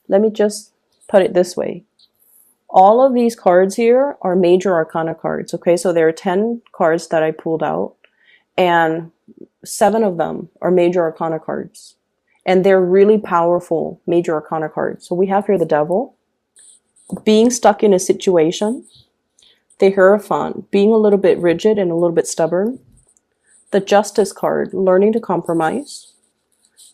let me just put it this way. All of these cards here are major arcana cards, okay? So there are 10 cards that I pulled out, and 7 of them are major arcana cards. And they're really powerful major arcana cards. So we have here the Devil, being stuck in a situation, the Hierophant, being a little bit rigid and a little bit stubborn, the Justice card, learning to compromise,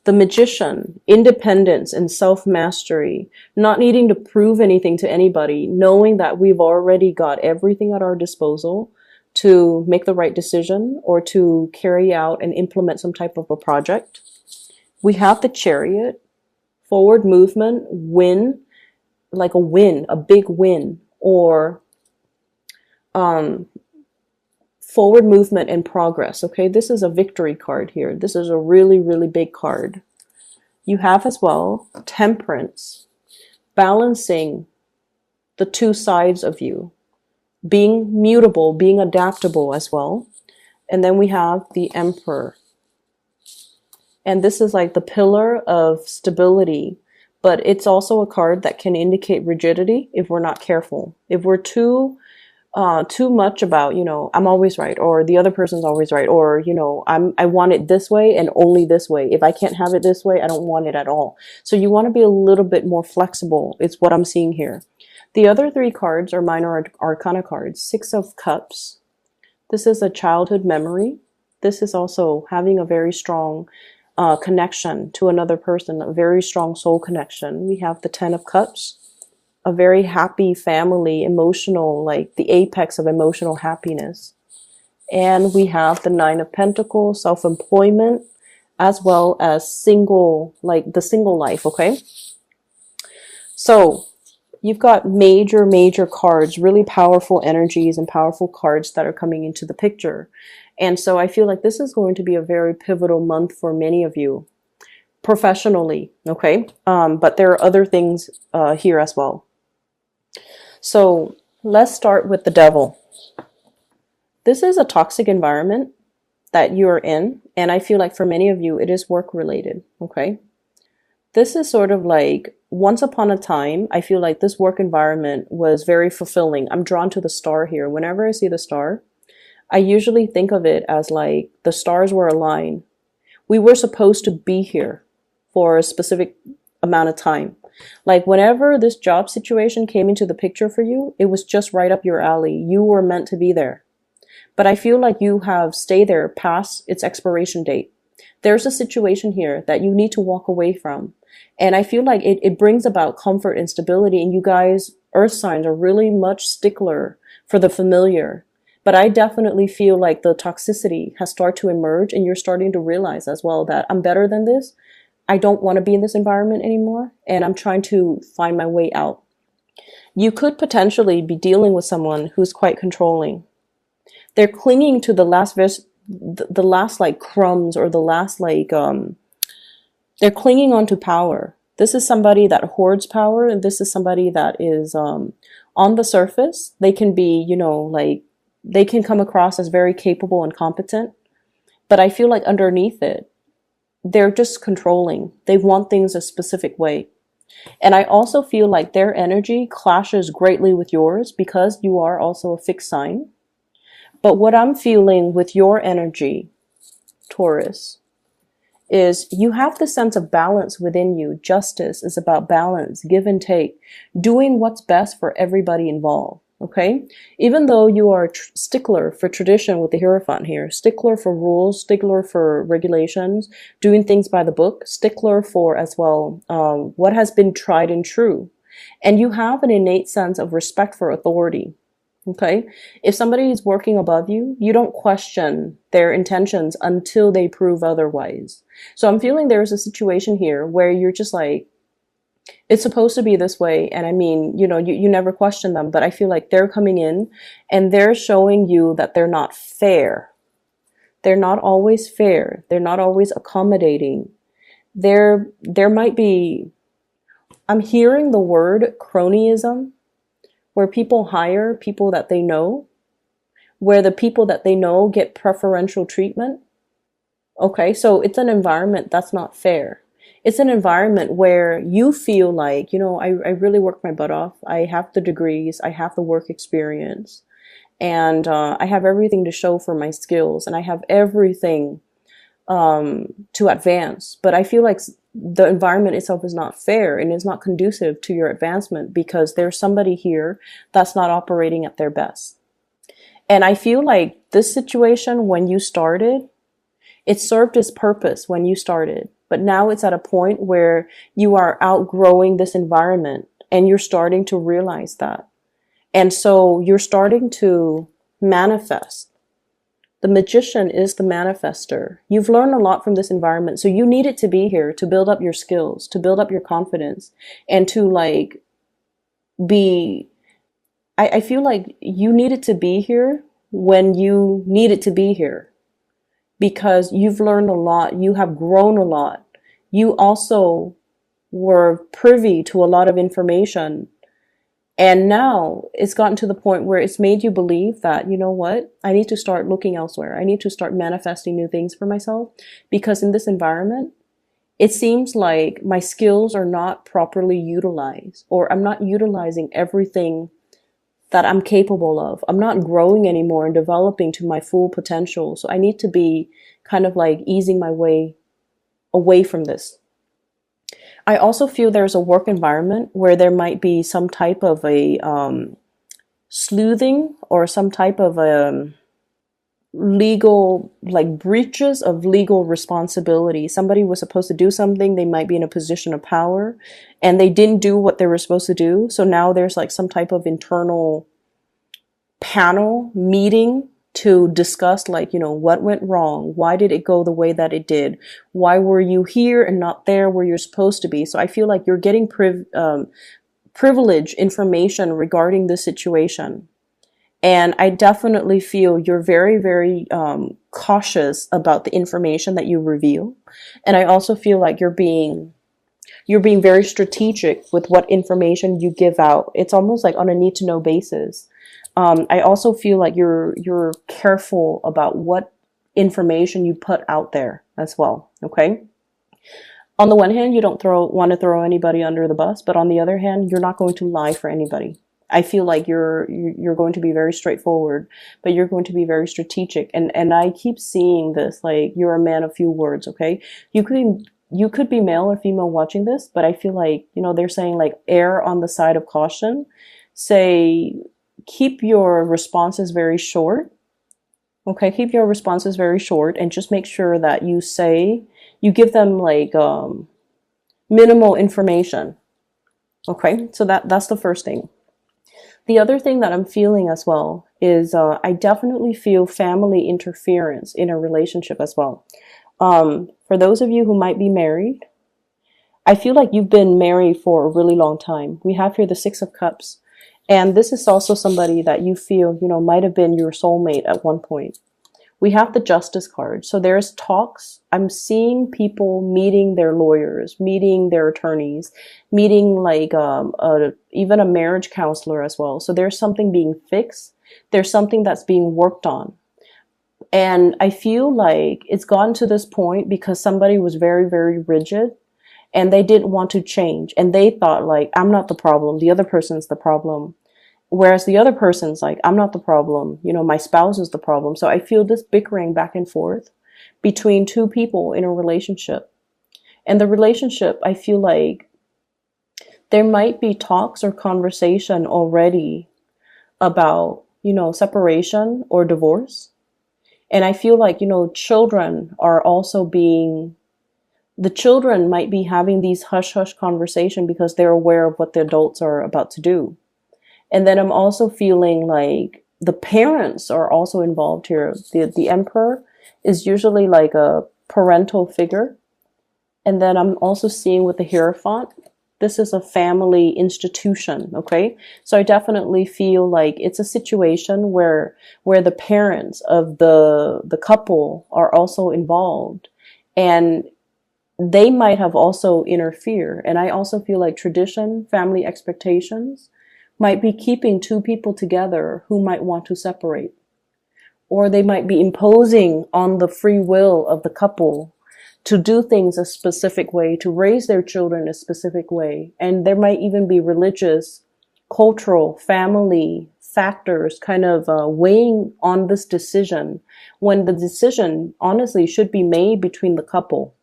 the Magician, independence and self-mastery, not needing to prove anything to anybody, knowing that we've already got everything at our disposal to make the right decision or to carry out and implement some type of a project. We have the Chariot, forward movement, win, like a win, a big win, or forward movement and progress. Okay, this is a victory card here. This is a really, really big card. You have as well Temperance, balancing the two sides of you, being mutable, being adaptable as well. And then we have the Emperor. And this is like the pillar of stability, but it's also a card that can indicate rigidity if we're not careful. If we're too much about, you know, I'm always right, or the other person's always right, or, you know, I want it this way and only this way. If I can't have it this way, I don't want it at all. So you want to be a little bit more flexible. It's what I'm seeing here. The other 3 cards are minor arcana cards. 6 of Cups. This is a childhood memory. This is also having a very strong connection to another person, a very strong soul connection. We have the 10 of Cups, a very happy family, emotional, like the apex of emotional happiness. And we have the 9 of Pentacles, self-employment, as well as single, like the single life, okay? So you've got major, major cards, really powerful energies and powerful cards that are coming into the picture. And so I feel like this is going to be a very pivotal month for many of you professionally, okay? But there are other things here as well. So let's start with the Devil. This is a toxic environment that you're in, and I feel like for many of you, it is work related, okay? This is sort of like, once upon a time, I feel like this work environment was very fulfilling. I'm drawn to the star here. Whenever I see the star, I usually think of it as like the stars were aligned. We were supposed to be here for a specific amount of time. Like whenever this job situation came into the picture for you, it was just right up your alley. You were meant to be there. But I feel like you have stayed there past its expiration date. There's a situation here that you need to walk away from. And I feel like it brings about comfort and stability. And you guys, earth signs, are really much stickler for the familiar. But I definitely feel like the toxicity has started to emerge, and you're starting to realize as well that I'm better than this. I don't want to be in this environment anymore, and I'm trying to find my way out. You could potentially be dealing with someone who's quite controlling. They're clinging to the last like crumbs, or the last like, they're clinging on to power. This is somebody that hoards power, and this is somebody that is on the surface. They can be, you know, like, they can come across as very capable and competent, but I feel like underneath it, they're just controlling. They want things a specific way. And I also feel like their energy clashes greatly with yours because you are also a fixed sign. But what I'm feeling with your energy, Taurus, is you have the sense of balance within you. Justice is about balance, give and take, doing what's best for everybody involved. Okay, even though you are stickler for tradition with the Hierophant here, stickler for rules, stickler for regulations, doing things by the book, stickler for as well what has been tried and true. And you have an innate sense of respect for authority. Okay, if somebody is working above you, you don't question their intentions until they prove otherwise. So I'm feeling there's a situation here where you're just like, it's supposed to be this way. And I mean, you know, you never question them, but I feel like they're coming in and they're showing you that they're not fair. They're not always fair. They're not always accommodating. There might be, I'm hearing the word cronyism, where people hire people that they know, where the people that they know get preferential treatment. Okay, so it's an environment that's not fair. It's an environment where you feel like, I really worked my butt off. I have the degrees, I have the work experience, and I have everything to show for my skills, and I have everything to advance. But I feel like the environment itself is not fair and is not conducive to your advancement because there's somebody here that's not operating at their best. And I feel like this situation, when you started, it served its purpose when you started. But now it's at a point where you are outgrowing this environment and you're starting to realize that. And so you're starting to manifest. The magician is the manifester. You've learned a lot from this environment. So you needed to be here to build up your skills, to build up your confidence, and to like be, I feel like you needed to be here when you needed to be here because you've learned a lot. You have grown a lot. You also were privy to a lot of information. And now it's gotten to the point where it's made you believe that, you know what, I need to start looking elsewhere. I need to start manifesting new things for myself because in this environment, it seems like my skills are not properly utilized, or I'm not utilizing everything that I'm capable of. I'm not growing anymore and developing to my full potential. So I need to be kind of like easing my way away from this. I also feel there's a work environment where there might be some type of a sleuthing or some type of legal, like breaches of legal responsibility. Somebody was supposed to do something. They might be in a position of power and they didn't do what they were supposed to do. So now there's like some type of internal panel meeting to discuss like, what went wrong? Why did it go the way that it did? Why were you here and not there where you're supposed to be? So I feel like you're getting privileged information regarding this situation. And I definitely feel you're very, very cautious about the information that you reveal. And I also feel like you're being very strategic with what information you give out. It's almost like on a need to know basis. I also feel like you're careful about what information you put out there as well. Okay. On the one hand, you don't want to throw anybody under the bus, but on the other hand, you're not going to lie for anybody. I feel like you're going to be very straightforward, but you're going to be very strategic. And I keep seeing this, like you're a man of few words. Okay. You could be male or female watching this, but I feel like, they're saying like err on the side of caution. Say, keep your responses very short. Okay. Keep your responses very short and just make sure that you give them like, minimal information. Okay. So that's the first thing. The other thing that I'm feeling as well is, I definitely feel family interference in a relationship as well. For those of you who might be married, I feel like you've been married for a really long time. We have here the 6 of Cups. And this is also somebody that you feel, might have been your soulmate at one point. We have the Justice card. So there's talks. I'm seeing people meeting their lawyers, meeting their attorneys, meeting like even a marriage counselor as well. So there's something being fixed. There's something that's being worked on. And I feel like it's gotten to this point because somebody was very, very rigid and they didn't want to change. And they thought like, I'm not the problem. The other person's the problem. Whereas the other person's like, I'm not the problem. My spouse is the problem. So I feel this bickering back and forth between two people in a relationship. And the relationship, I feel like there might be talks or conversation already about, separation or divorce. And I feel like, children are also the children might be having these hush-hush conversation because they're aware of what the adults are about to do. And then I'm also feeling like the parents are also involved here. The Emperor is usually like a parental figure. And then I'm also seeing with the Hierophant, this is a family institution, okay? So I definitely feel like it's a situation where the parents of the couple are also involved. And they might have also interfered. And I also feel like tradition, family expectations, might be keeping two people together who might want to separate. Or they might be imposing on the free will of the couple to do things a specific way, to raise their children a specific way. And there might even be religious, cultural, family factors kind of weighing on this decision, when the decision honestly should be made between the couple.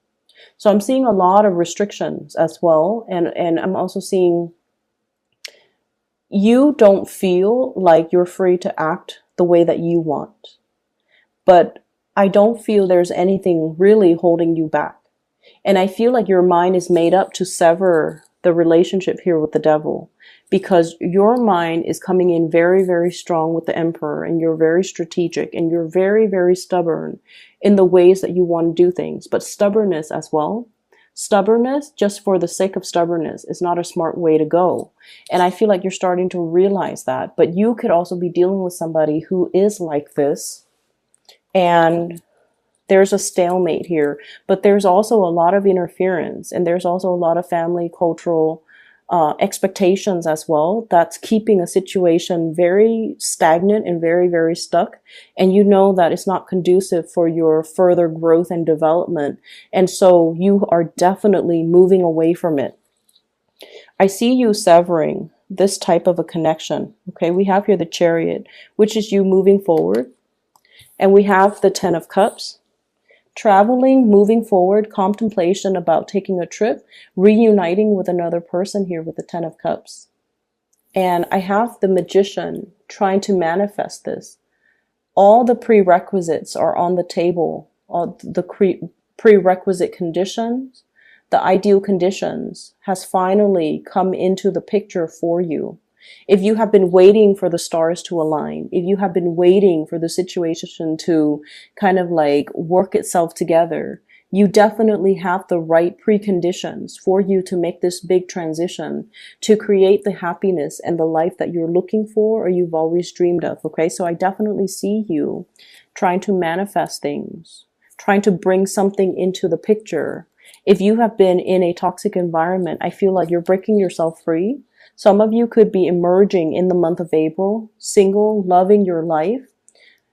So I'm seeing a lot of restrictions as well. And I'm also seeing you don't feel like you're free to act the way that you want. But I don't feel there's anything really holding you back. And I feel like your mind is made up to sever the relationship here with the devil, because your mind is coming in very, very strong with the Emperor, and you're very strategic and you're very, very stubborn in the ways that you want to do things. But stubbornness as well. Stubbornness just for the sake of stubbornness is not a smart way to go. And I feel like you're starting to realize that. But you could also be dealing with somebody who is like this. And there's a stalemate here, but there's also a lot of interference, and there's also a lot of family, cultural expectations as well. That's keeping a situation very stagnant and very, very stuck. And you know that it's not conducive for your further growth and development. And so you are definitely moving away from it. I see you severing this type of a connection. Okay, we have here the Chariot, which is you moving forward. And we have the Ten of Cups. Traveling, moving forward, contemplation about taking a trip, reuniting with another person here with the Ten of Cups. And I have the Magician trying to manifest this. All the prerequisites are on the table. All the prerequisite conditions, the ideal conditions has finally come into the picture for you. If you have been waiting for the stars to align, if you have been waiting for the situation to kind of like work itself together, you definitely have the right preconditions for you to make this big transition, to create the happiness and the life that you're looking for or you've always dreamed of. Okay, so I definitely see you trying to manifest things, trying to bring something into the picture. If you have been in a toxic environment, I feel like you're breaking yourself free. Some of you could be emerging in the month of April, single, loving your life,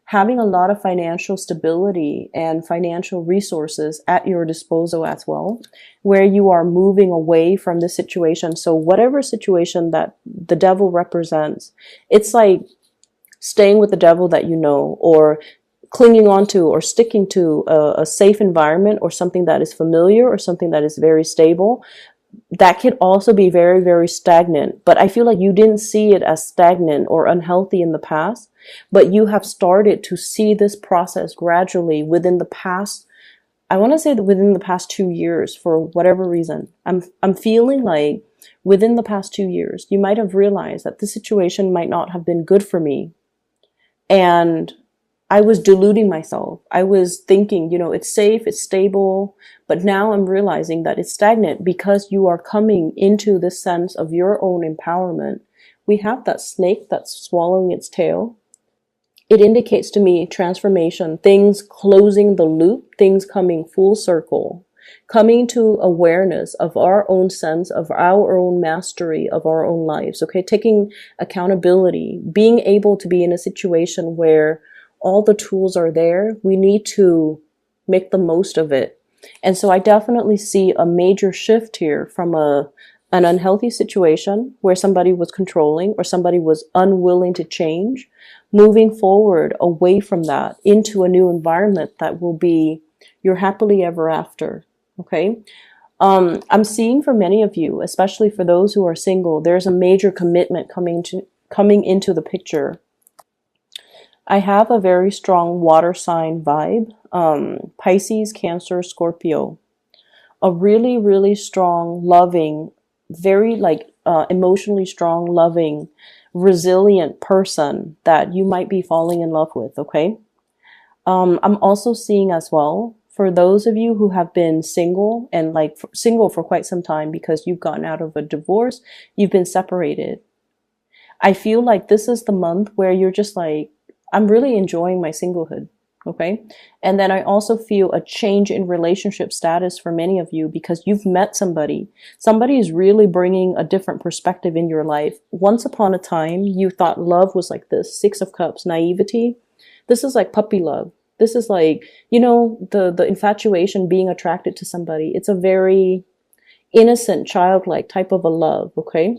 having a lot of financial stability and financial resources at your disposal as well, where you are moving away from this situation. So whatever situation that the devil represents, it's like staying with the devil that you know, or clinging on to or sticking to a safe environment, or something that is familiar, or something that is very stable. That could also be very, very stagnant. But I feel like you didn't see it as stagnant or unhealthy in the past, but you have started to see this process gradually within the past, I want to say that within the past 2 years, for whatever reason. I'm feeling like within the past 2 years, you might have realized that this situation might not have been good for me. And I was deluding myself. I was thinking, you know, it's safe, it's stable, but now I'm realizing that it's stagnant because you are coming into this sense of your own empowerment. We have that snake that's swallowing its tail. It indicates to me transformation, things closing the loop, things coming full circle, coming to awareness of our own sense, of our own mastery of our own lives. Okay, taking accountability, being able to be in a situation where all the tools are there. We need to make the most of it. And so I definitely see a major shift here from an unhealthy situation where somebody was controlling or somebody was unwilling to change, moving forward away from that into a new environment that will be your happily ever after. Okay. I'm seeing for many of you, especially for those who are single, there's a major commitment coming into the picture. I have a very strong water sign vibe, Pisces, Cancer, Scorpio. A really, really strong, loving, very emotionally strong, loving, resilient person that you might be falling in love with, okay? I'm also seeing as well, for those of you who have been single and single for quite some time because you've gotten out of a divorce, you've been separated. I feel like this is the month where you're just like, I'm really enjoying my singlehood, okay? And then I also feel a change in relationship status for many of you because you've met somebody. Somebody is really bringing a different perspective in your life. Once upon a time, you thought love was like this, Six of Cups, naivety. This is like puppy love. This is like, you know, the infatuation, being attracted to somebody. It's a very innocent, childlike type of a love, okay?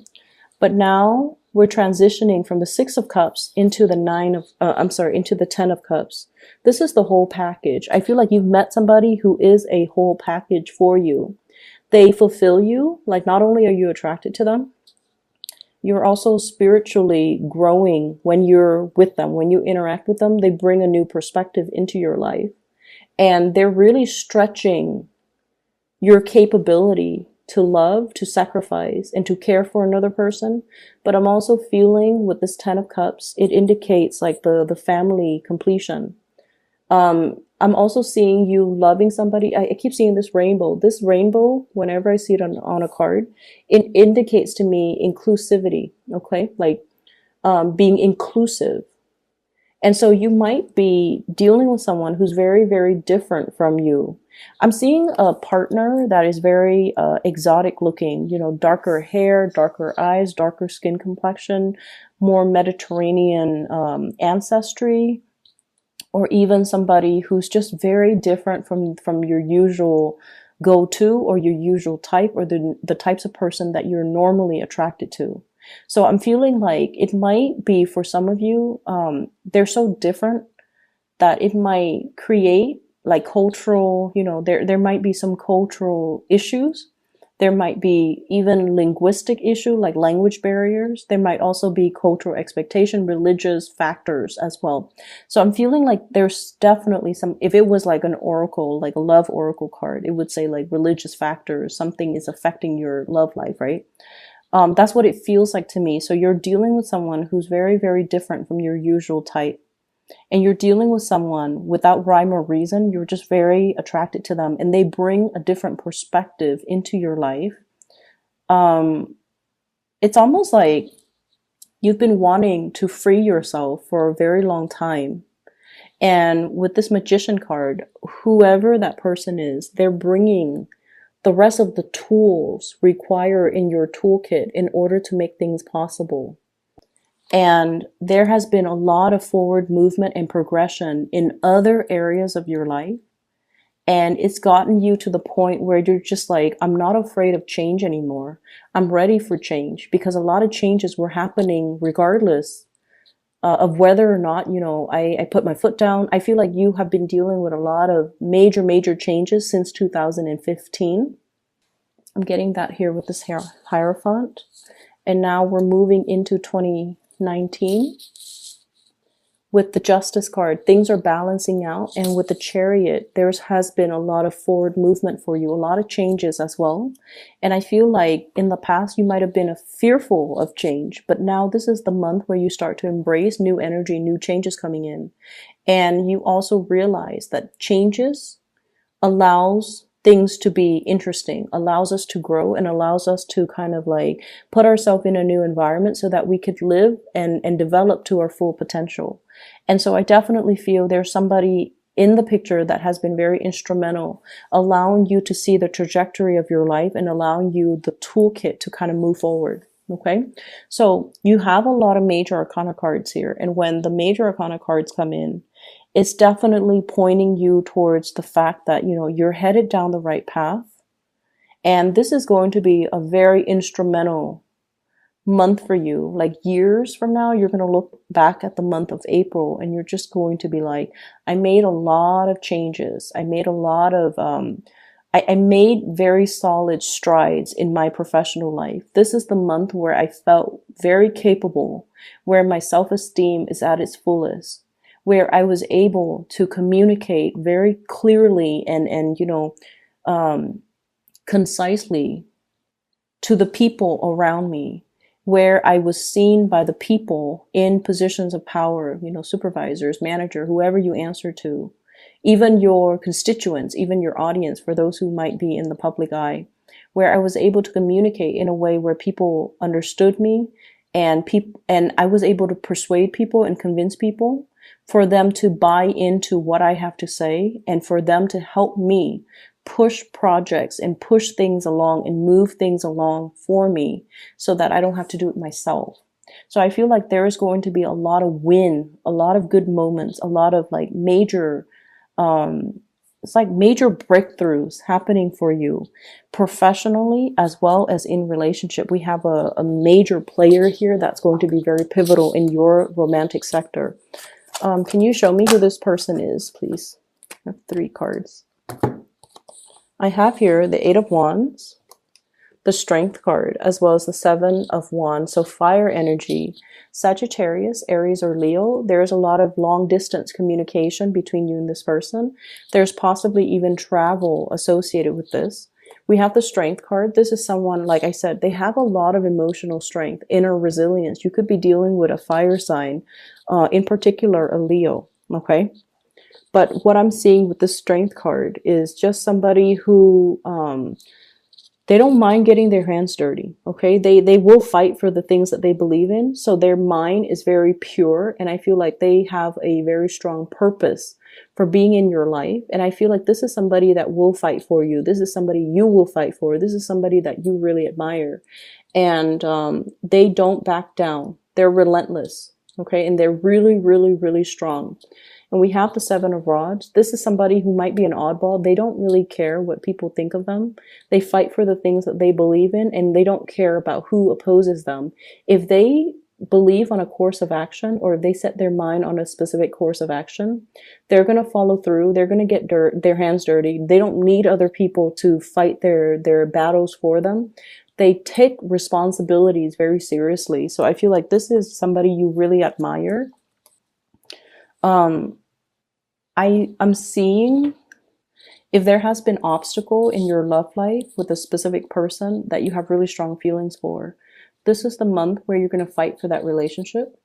But now we're transitioning from the Six of Cups into the into the Ten of Cups. This is the whole package. I feel like you've met somebody who is a whole package for you. They fulfill you. Like, not only are you attracted to them, you're also spiritually growing when you're with them. When you interact with them, they bring a new perspective into your life. And they're really stretching your capability to love, to sacrifice, and to care for another person. But I'm also feeling with this Ten of Cups, it indicates like the family completion. I'm also seeing you loving somebody. I keep seeing this rainbow. This rainbow, whenever I see it on a card, it indicates to me inclusivity, okay? Like being inclusive. And so you might be dealing with someone who's very, very different from you. I'm seeing a partner that is very exotic looking, you know, darker hair, darker eyes, darker skin complexion, more Mediterranean ancestry, or even somebody who's just very different from your usual go-to or your usual type, or the types of person that you're normally attracted to. So I'm feeling like it might be for some of you, they're so different that it might create like cultural, you know, there might be some cultural issues. There might be even linguistic issue, like language barriers. There might also be cultural expectation, religious factors as well. So I'm feeling like there's definitely some, if it was like an oracle, like a love oracle card, it would say like religious factors, something is affecting your love life, right? That's what it feels like to me. So you're dealing with someone who's very, very different from your usual type. And you're dealing with someone without rhyme or reason. You're just very attracted to them, and they bring a different perspective into your life. It's almost like you've been wanting to free yourself for a very long time. And with this Magician card, whoever that person is, they're bringing the rest of the tools required in your toolkit in order to make things possible. And there has been a lot of forward movement and progression in other areas of your life. And it's gotten you to the point where you're just like, I'm not afraid of change anymore. I'm ready for change, because a lot of changes were happening regardless of whether or not, you know, I put my foot down. I feel like you have been dealing with a lot of major, major changes since 2015. I'm getting that here with this Hierophant. And now we're moving into 2019 with the Justice card. Things are balancing out, and with the Chariot, there has been a lot of forward movement for you, a lot of changes as well. And I feel like in the past you might have been fearful of change, but now this is the month where you start to embrace new energy, new changes coming in. And you also realize that changes allows things to be interesting, allows us to grow, and allows us to kind of like put ourselves in a new environment so that we could live and develop to our full potential. And so I definitely feel there's somebody in the picture that has been very instrumental, allowing you to see the trajectory of your life and allowing you the toolkit to kind of move forward. Okay. So you have a lot of major arcana cards here. And when the major arcana cards come in, it's definitely pointing you towards the fact that, you know, you're headed down the right path. And this is going to be a very instrumental month for you. Like years from now, you're going to look back at the month of April and you're just going to be like, I made a lot of changes. I made a lot of, I made very solid strides in my professional life. This is the month where I felt very capable, where my self-esteem is at its fullest, where I was able to communicate very clearly and you know, concisely to the people around me, where I was seen by the people in positions of power, you know, supervisors, manager, whoever you answer to, even your constituents, even your audience, for those who might be in the public eye, where I was able to communicate in a way where people understood me, and I was able to persuade people and convince people for them to buy into what I have to say, and for them to help me push projects and push things along and move things along for me so that I don't have to do it myself. So I feel like there is going to be a lot of win, a lot of good moments, a lot of like major It's like major breakthroughs happening for you professionally as well as in relationship. We have a major player here that's going to be very pivotal in your romantic sector. Can you show me who this person is, please? I have 3 cards. I have here the 8 of Wands, the Strength card, as well as the 7 of Wands. So fire energy, Sagittarius, Aries, or Leo. There's a lot of long distance communication between you and this person. There's possibly even travel associated with this. We have the Strength card. This is someone, like I said, they have a lot of emotional strength, inner resilience. You could be dealing with a fire sign, in particular a Leo, okay? But what I'm seeing with the Strength card is just somebody who they don't mind getting their hands dirty, okay? They will fight for the things that they believe in. So their mind is very pure, and I feel like they have a very strong purpose for being in your life. And I feel like this is somebody that will fight for you. This is somebody you will fight for. This is somebody that you really admire. And they don't back down. They're relentless, okay? And they're really, really, really strong. And we have the 7 of Rods. This is somebody who might be an oddball. They don't really care what people think of them. They fight for the things that they believe in, and they don't care about who opposes them. If they believe on a course of action, or if they set their mind on a specific course of action, they're going to follow through. They're going to get their hands dirty. They don't need other people to fight their battles for them. They take responsibilities very seriously. So I feel like this is somebody you really admire. I'm seeing if there has been obstacle in your love life with a specific person that you have really strong feelings for, this is the month where you're going to fight for that relationship.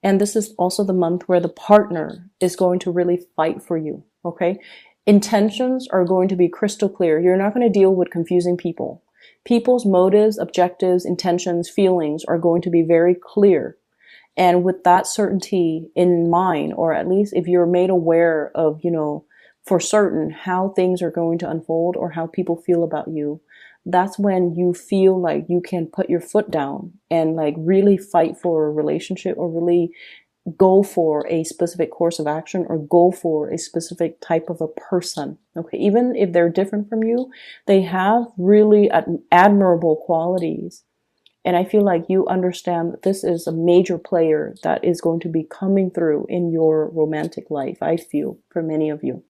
And this is also the month where the partner is going to really fight for you, okay? Intentions are going to be crystal clear. You're not going to deal with confusing people. People's motives, objectives, intentions, feelings are going to be very clear. And with that certainty in mind, or at least if you're made aware of, you know, for certain how things are going to unfold or how people feel about you, that's when you feel like you can put your foot down and like really fight for a relationship, or really go for a specific course of action, or go for a specific type of a person. Okay, even if they're different from you, they have really admirable qualities. And I feel like you understand that this is a major player that is going to be coming through in your romantic life, I feel, for many of you.